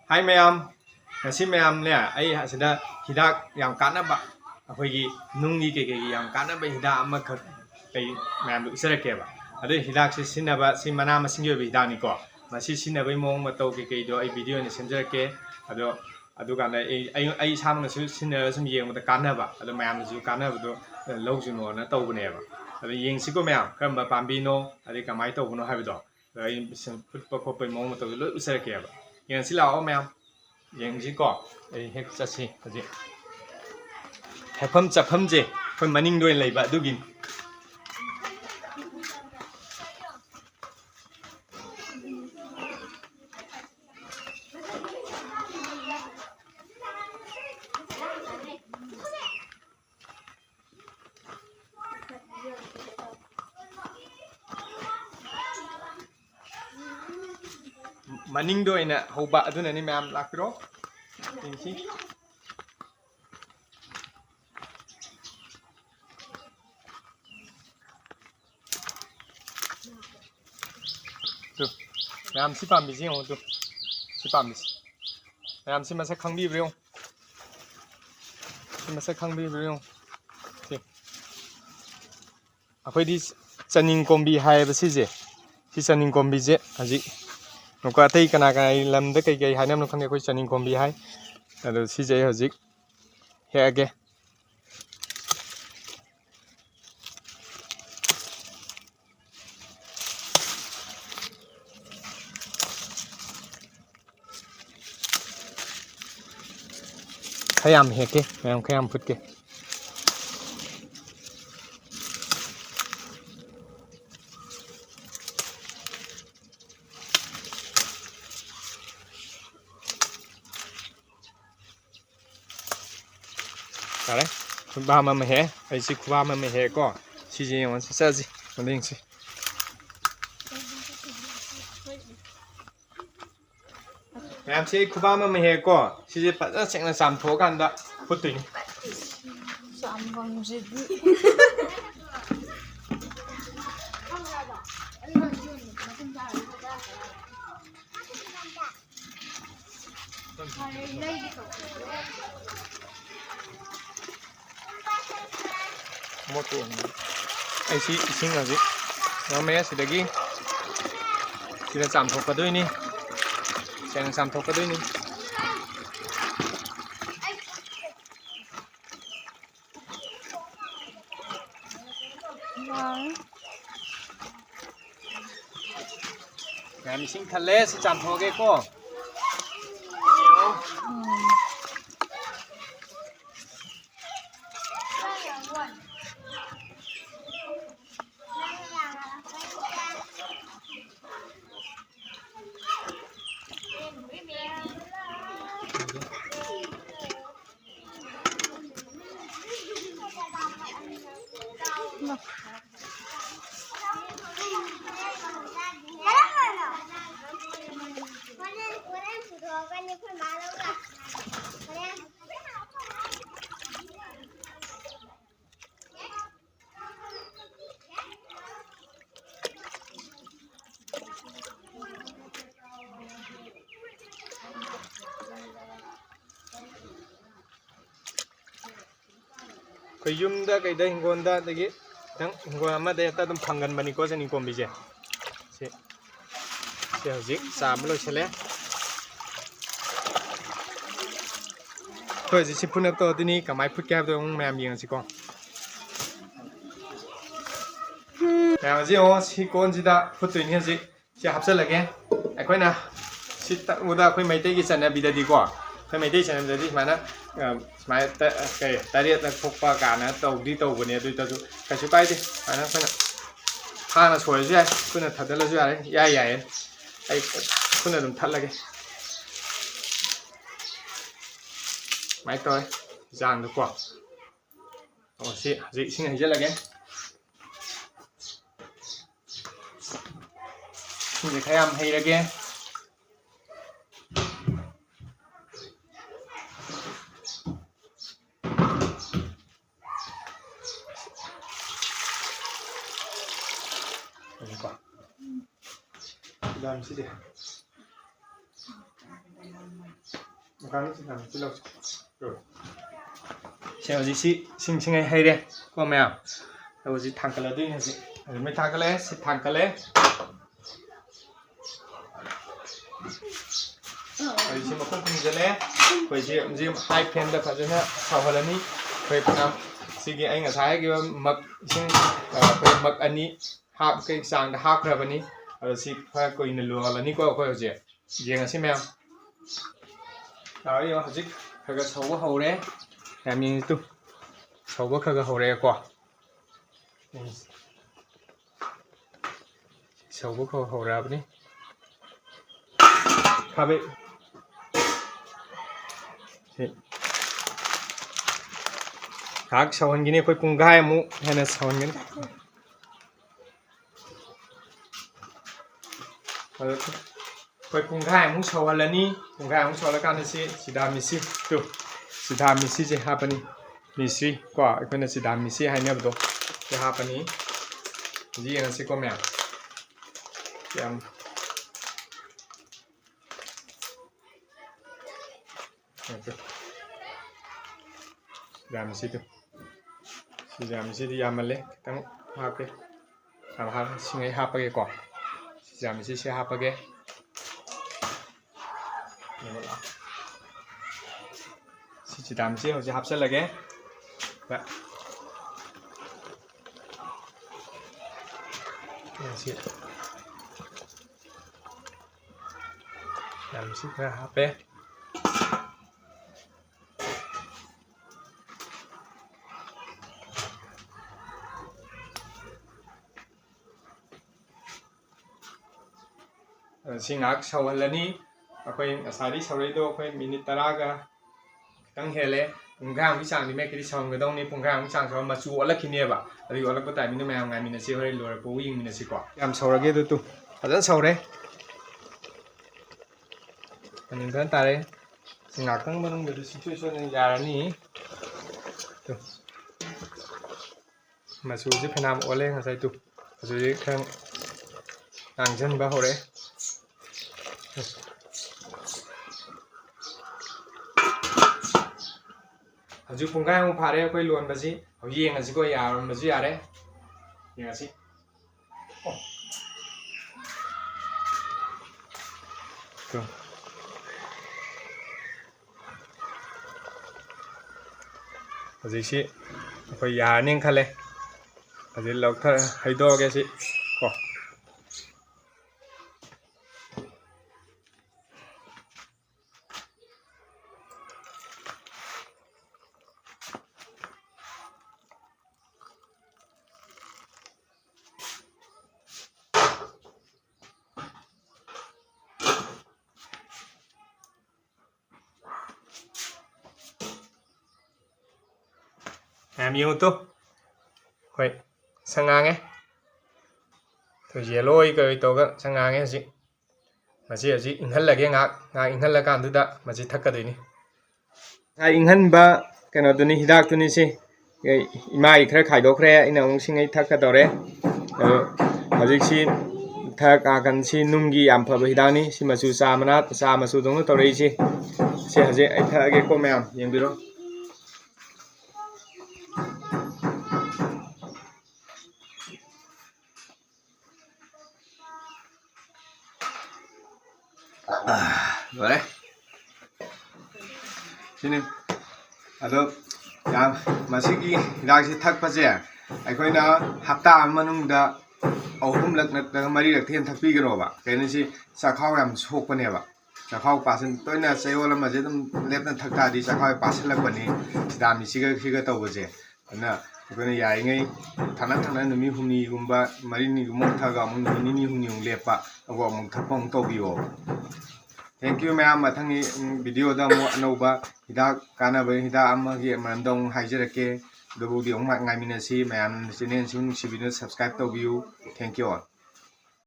Hai ma'am, ngasi ma'am ne ai asida hidak yang kanaba akhoi nunggi ke yang kanaba hidak ama khak kai ma'am lu isarake ba ade hidak se sinaba si mana masing yo hidak ni ko masi sinaba mong matau ke do ai video ni semjarake ado kana ai samna su sinna sum yeng mata kanaba ado ma'am su kanaba do lau su no na tau bne ba ado yeng si ko ma'am kamba pambi no ade kamai tau no haido ai put pa ko pe mong matau lu isarake ba yang sila ma'am yang ko ai hek chasi haji hepam chapam je khoi maning doi leiba dugin maning doi na hoba aduna ni ma'am lakro ingsi tuh ma'am si pam bisi ho tuh si pam bisi ma'am si masa khang bi brio si masa khang bi brio si akhoi di chaning kombi hai ba si je si chaning kombi je haji nuka tai kana kana lam da kai kai hanam no khang khoi chaning kombi hai ado si je haji he age khayam heke ma'am khayam phut ke Đấy, ba mà hè, ai chỉ ba mà hè có, chỉ gì mà sẽ gì, mình định gì. Em chỉ ba mà hè có, chỉ gì bắt ra sẽ là sắm thôกันđó, phút tỉnh. Sắm con gì đi. Một tuần ai chỉ xin là gì nó mẹ sẽ được gì chỉ là giảm thuộc cái đôi ní sẽ là giảm thuộc cái đôi ní em xin thật lẽ sẽ giảm thuộc cái cô cái yum da cái đây ngon da cái thằng ngon mà đây ta tụm phăng gần bani có chân công bị gì sẽ dịch sắm rồi sẽ lẽ thôi chỉ xin phun to tí ní cả máy phút kẹp tôi không làm gì nữa chỉ con nào gì ô chỉ con gì đã phút tuổi hiện gì sẽ hấp dẫn lại cái ai quên nào chỉ ta mua da quên mấy tay cái chân này bị đã đi qua quên mấy tay chân này đi mà nó máy cái tay điện là phục qua cả nó tàu đi tàu của này tôi tao cái số tay đi phải nó pha là sủi chứ ai quên là thật là chứ ai dài dài ai quên là thật là cái máy tôi dàn được quả xị dị sinh này rất là cái để khai âm hay là cái làm gì đấy Mukang sinam chilo. Rồi. Sẽ gì xí sinh sinh hay đây. Có mèo. Rồi gì thằng cái là đi này gì. Rồi mấy thằng cái lẽ, xí thằng cái lẽ. Rồi xí mà không cái lẽ. Rồi gì hai phen đã phải nữa. Sau hồi là ní. Rồi nào. Xí cái anh ở thái cái mực sinh rồi mực anh ní. Hạp cái sang đã hạp ra bên ní. Rồi xí phải coi nó lùa là ní có gì. Gì là xí mèo. Rồi hả dịch cái sầu có hầu đấy em nhìn tu sầu có cái hầu đấy quả sầu có hầu ra bên đi khá bị các sầu hơn cái này coi cùng gai mu hay là sầu hơn cái này coi cùng gai mu sầu hơn là ní cùng gai mu sầu là cái này chỉ đam misi tu Siddha misi je hapani misi kwa ikona siddha misi hai nab do je hapani ji ang si ko mya yam siddha misi tu siddha misi di yamale tang hape ha singai hapage ko siddha misi se hapage chỉ làm gì sẽ hấp dẫn là cái vậy làm gì ra hấp bé xin ngạc sau lần ní quay sari sau đấy đâu quay minute taraga tăng hele pungang bisang ni me kiri song ga dong ni pungang bisang so ma chu ala khine ba ari ala ko tai min me ngai min si hore lor ko wing min si ko am sora ge tu adan sore anin kan tare ngak tang manung de situation ni ya ni tu ma chu ji phanam ole nga sai tu ju ji khang ang jan ba hore Haju pungai mu phare koi luon basi hau yeng asi ko yaron basi yare yeng asi to haju si koi yar ning khale haju lok tha haido ge si ko em yêu tu vậy sang ngang ấy thôi dễ lôi cái tổ cái sang ngang ấy gì mà chỉ là gì in hơn là cái ngạc in hơn là cái thứ đó mà chỉ thắc cái đấy nè ai in hơn ba cái nào tụi này hidak tụi này gì cái mai khai khai đồ khai in ông xin ấy thắc cái đó đấy mà chỉ xin thắc cái xin nung gì ẩm phở hidak ní xin mà su sa mà su giống nó tao đấy gì xin gì ấy thắc cái cô mèo nhìn được không rồi đấy xin ado yam masigi hidak si thak pa je ai na hapta manung da ahum lak nak da mari lak then thak pi gro ba kain si sa khaw yam sok pa ne ba sa khaw pasen toina seo la ma je dum lep na thak ta di sa khaw pasen lak pani dam si ga taw ba je na na yai ngai thana numi humni gumba mari ni gum thaga mun ni humni ung lepa ago mung thapong taw bi o Thank you ma'am mathang video da mo anoba hidak kana ba hidak amma gi mandong haijirake do bu di ong ngai minasi ma'am channel sing sibino subscribe to view thank you all